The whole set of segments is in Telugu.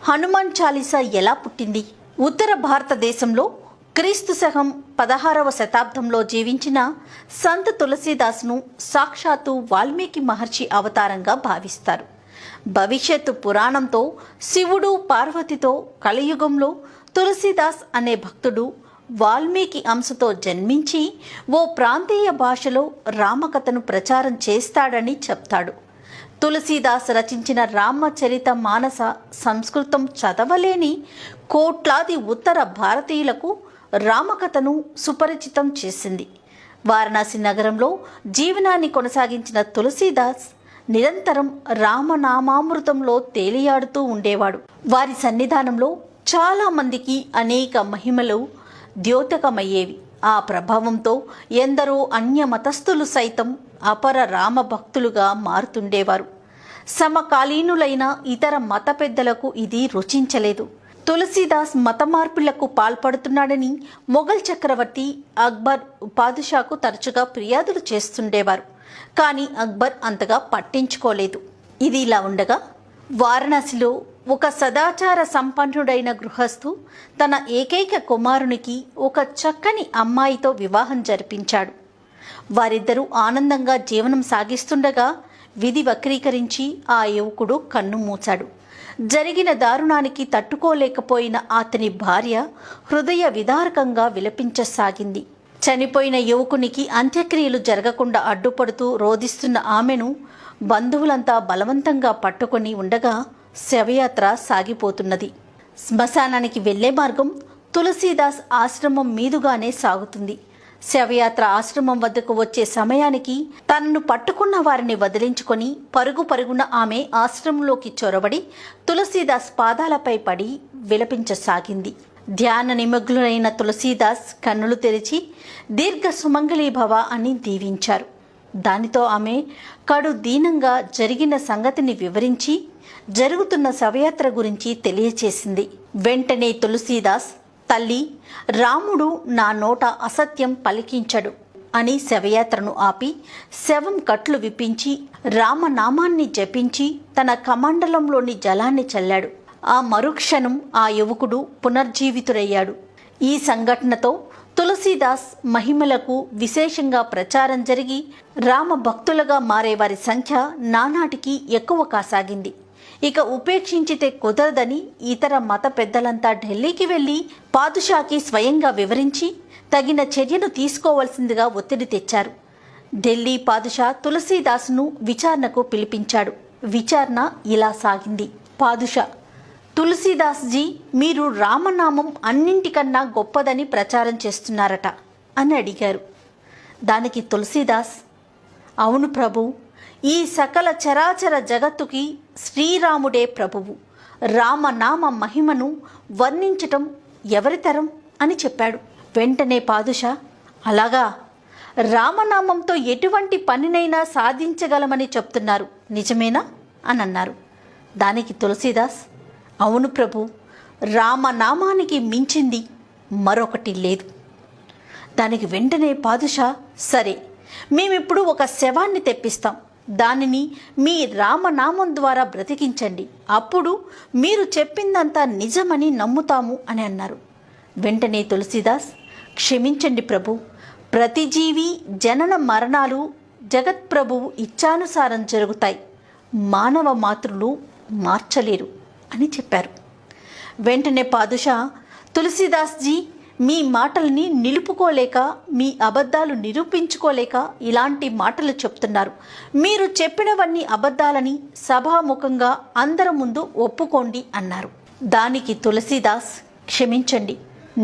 హనుమాన్ చాలీసా ఎలా పుట్టింది? ఉత్తర భారతదేశంలో క్రీస్తు శకం 16వ శతాబ్దంలో జీవించిన సంత్ తులసీదాస్ను సాక్షాత్తు వాల్మీకి మహర్షి అవతారంగా భావిస్తారు. భవిష్యత్తు పురాణంతో శివుడు పార్వతితో కలియుగంలో తులసీదాస్ అనే భక్తుడు వాల్మీకి అంశతో జన్మించి ఓ ప్రాంతీయ భాషలో రామకథను ప్రచారం చేస్తాడని చెప్తాడు. తులసీదాస్ రచించిన రామచరిత మానస సంస్కృతం చదవలేని కోట్లాది ఉత్తర భారతీయులకు రామకథను సుపరిచితం చేసింది. వారణాసి నగరంలో జీవనాన్ని కొనసాగించిన తులసీదాస్ నిరంతరం రామనామామృతంలో తేలియాడుతూ ఉండేవాడు. వారి సన్నిధానంలో చాలామందికి అనేక మహిమలు ద్యోతకమయ్యేవి. ఆ ప్రభావంతో ఎందరో అన్య మతస్థులు సైతం అపర రామభక్తులుగా మారుతుండేవారు. సమకాలీనులైన ఇతర మత పెద్దలకు ఇది రుచించలేదు. తులసీదాస్ మత మార్పులకు పాల్పడుతున్నాడని మొఘల్ చక్రవర్తి అక్బర్ పాదుషాకు తరచుగా ఫిర్యాదులు చేస్తుండేవారు. కానీ అక్బర్ అంతగా పట్టించుకోలేదు. ఇది ఇలా ఉండగా వారణాసిలో ఒక సదాచార సంపన్నుడైన గృహస్థు తన ఏకైక కుమారునికి ఒక చక్కని అమ్మాయితో వివాహం జరిపించాడు. వారిద్దరూ ఆనందంగా జీవనం సాగిస్తుండగా విధి వక్రీకరించి ఆ యువకుడు కన్ను మూశాడు. జరిగిన దారుణానికి తట్టుకోలేకపోయిన అతని భార్య హృదయ విదారకంగా విలపించసాగింది. చనిపోయిన యువకునికి అంత్యక్రియలు జరగకుండా అడ్డుపడుతూ రోధిస్తున్న ఆమెను బంధువులంతా బలవంతంగా పట్టుకొని ఉండగా శవయాత్ర సాగిపోతున్నది. శ్మశానానికి వెళ్లే మార్గం తులసీదాస్ ఆశ్రమం మీదుగానే సాగుతుంది. శవయాత్ర ఆశ్రమం వద్దకు వచ్చే సమయానికి తనను పట్టుకున్న వారిని వదిలించుకొని పరుగు పరుగున ఆమె ఆశ్రమంలోకి చొరబడి తులసీదాస్ పాదాలపై పడి విలపించసాగింది. ధ్యాన నిమగ్నులైన తులసీదాస్ కన్నులు తెరిచి దీర్ఘ సుమంగళీభవ అని దీవించారు. దానితో ఆమె కడు దీనంగా జరిగిన సంగతిని వివరించి జరుగుతున్న శవయాత్ర గురించి తెలియచేసింది. వెంటనే తులసీదాస్, తల్లి, రాముడు నా నోట అసత్యం పలికించడు అని శవయాత్రను ఆపి శవం కట్లు విప్పించి రామనామాన్ని జపించి తన కమండలంలోని జలాన్ని చల్లాడు. ఆ మరుక్షణం ఆ యువకుడు పునర్జీవితుడయ్యాడు. ఈ సంఘటనతో తులసీదాస్ మహిమలకు విశేషంగా ప్రచారం జరిగి రామ భక్తులుగా మారే వారి సంఖ్య నానాటికి ఎక్కువ కాసాగింది. ఇక ఉపేక్షించితే కుదరదని ఇతర మత పెద్దలంతా ఢిల్లీకి వెళ్లి పాదుషాకి స్వయంగా వివరించి తగిన చర్యను తీసుకోవాల్సిందిగా ఒత్తిడి తెచ్చారు. ఢిల్లీ పాదుషా తులసీదాస్ను విచారణకు పిలిపించాడు. విచారణ ఇలా సాగింది. పాదుషా: తులసీదాస్ జీ, మీరు రామనామం అన్నింటికన్నా గొప్పదని ప్రచారం చేస్తున్నారట అని అడిగారు. దానికి తులసీదాస్: అవును ప్రభు, ఈ సకల చరాచర జగత్తుకి శ్రీరాముడే ప్రభువు. రామనామ మహిమను వర్ణించటం ఎవరితరం అని చెప్పాడు. వెంటనే పాదుషా: అలాగా, రామనామంతో ఎటువంటి పనినైనా సాధించగలమని చెప్తున్నారు, నిజమేనా అని అన్నారు. దానికి తులసీదాస్: అవును ప్రభు, రామనామానికి మించింది మరొకటి లేదు. దానికి వెంటనే పాదుషా: సరే, మేమిప్పుడు ఒక శవాన్ని తెప్పిస్తాం, దానిని మీ రామనామం ద్వారా బ్రతికించండి, అప్పుడు మీరు చెప్పిందంతా నిజమని నమ్ముతాము అని అన్నారు. వెంటనే తులసీదాస్: క్షమించండి ప్రభు, ప్రతి జీవి జనన మరణాలు జగత్ప్రభువు ఇచ్ఛానుసారం జరుగుతాయి, మానవ మాతృలు మార్చలేరు అని చెప్పారు. వెంటనే పాదుషా: తులసీదాస్ జీ, మీ మాటల్ని నిలుపుకోలేక, మీ అబద్ధాలు నిరూపించుకోలేక ఇలాంటి మాటలు చెప్తున్నారు. మీరు చెప్పినవన్నీ అబద్ధాలని సభాముఖంగా అందరి ముందు ఒప్పుకోండి అన్నారు. దానికి తులసీదాస్: క్షమించండి,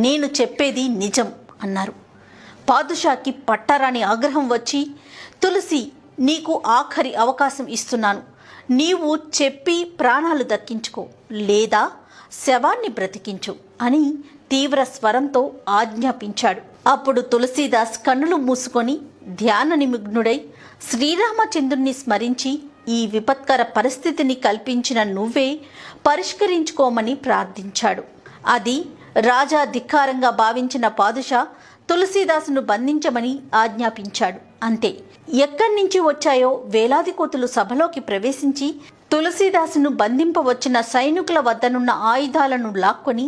నేను చెప్పేది నిజం అన్నారు. పాదుషాకి పట్టరాని ఆగ్రహం వచ్చి, తులసి, నీకు ఆఖరి అవకాశం ఇస్తున్నాను, నీవు చెప్పి ప్రాణాలు దక్కించుకో, లేదా శవాన్ని బ్రతికించు అని తీవ్ర స్వరంతో ఆజ్ఞాపించాడు. అప్పుడు తులసీదాస్ కన్నులు మూసుకొని ధ్యాన నిమగ్నుడై శ్రీరామచంద్రుణ్ణి స్మరించి, ఈ విపత్కర పరిస్థితిని కల్పించిన నువ్వే పరిష్కరించుకోమని ప్రార్థించాడు. అది రాజా ధిక్కారంగా భావించిన పాదుషా తులసీదాసును బంధించమని ఆజ్ఞాపించాడు. అంతే, ఎక్కడి నుంచి వచ్చాయో వేలాది కోతులు సభలోకి ప్రవేశించి తులసీదాసును బంధింపవచ్చిన సైనికుల వద్దనున్న ఆయుధాలను లాక్కొని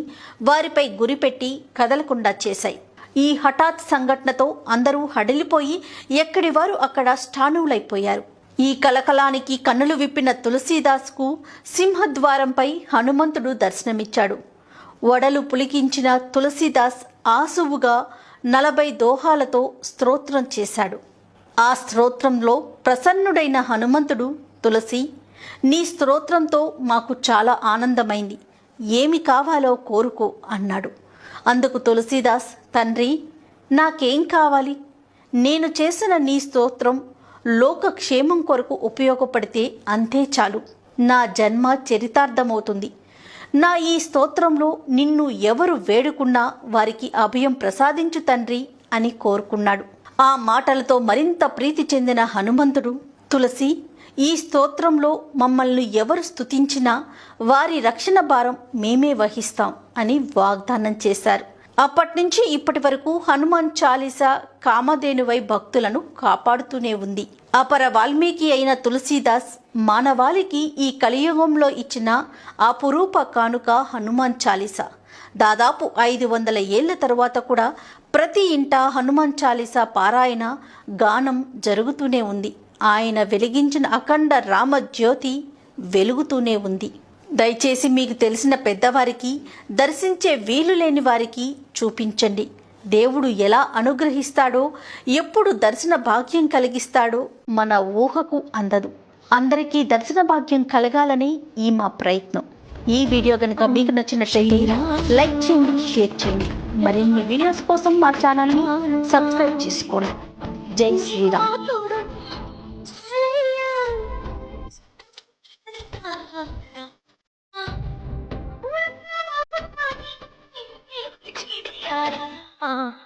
వారిపై గురిపెట్టి కదలకుండా చేశాయి. ఈ హఠాత్ సంఘటనతో అందరూ హడలిపోయి ఎక్కడి వారు అక్కడ స్టానువులైపోయారు. ఈ కలకలానికి కన్నులు విప్పిన తులసీదాస్కు సింహద్వారంపై హనుమంతుడు దర్శనమిచ్చాడు. వడలు పులికించిన తులసీదాస్ ఆసువుగా 40 దోహాలతో స్తోత్రం చేశాడు. ఆ స్తోత్రంలో ప్రసన్నుడైన హనుమంతుడు, తులసి, నీ స్తోత్రంతో మాకు చాలా ఆనందమైంది, ఏమి కావాలో కోరుకో అన్నాడు. అందుకు తులసీదాస్, తండ్రి, నాకేం కావాలి? నేను చేసిన నీ స్తోత్రం లోక క్షేమం కొరకు ఉపయోగపడితే అంతే చాలు. నా జన్మ చరితార్థమవుతుంది. నా ఈ స్తోత్రంలో నిన్ను ఎవరు వేడుకున్నా వారికి అభయం ప్రసాదించు తండ్రి అని కోరుకున్నాడు. ఆ మాటలతో మరింత ప్రీతి చెందిన హనుమంతుడు, తులసి, ఈ స్తోత్రంలో మమ్మల్ని ఎవరు స్తుతించినా వారి రక్షణ భారం మేమే వహిస్తాం అని వాగ్దానం చేశారు. అప్పటినుంచి ఇప్పటి వరకు హనుమాన్ చాలీసా కామధేనువై భక్తులను కాపాడుతూనే ఉంది. అపర వాల్మీకి అయిన తులసీదాస్ మానవాళికి ఈ కలియుగంలో ఇచ్చిన అపురూప కానుక హనుమాన్ చాలీసా. దాదాపు 500 ఏళ్ల తరువాత కూడా ప్రతి ఇంట హనుమాన్ చాలీసా పారాయణ, గానం జరుగుతూనే ఉంది. ఆయన వెలిగించిన అఖండ రామజ్యోతి వెలుగుతూనే ఉంది. దయచేసి మీకు తెలిసిన పెద్దవారికి, దర్శించే వీలు లేని వారికి చూపించండి. దేవుడు ఎలా అనుగ్రహిస్తాడో, ఎప్పుడు దర్శన భాగ్యం కలిగిస్తాడో మన ఊహకు అందదు. అందరికీ దర్శన భాగ్యం కలగాలని ఈ మా ప్రయత్నం. ఈ వీడియో కనుక మీకు నచ్చినట్లయితే లైక్ చేయండి, షేర్ చేయండి. మరిన్ని వీడియోస్ కోసం మా ఛానల్ని సబ్స్క్రైబ్ చేసుకోండి. జై శ్రీరామ్. Ah.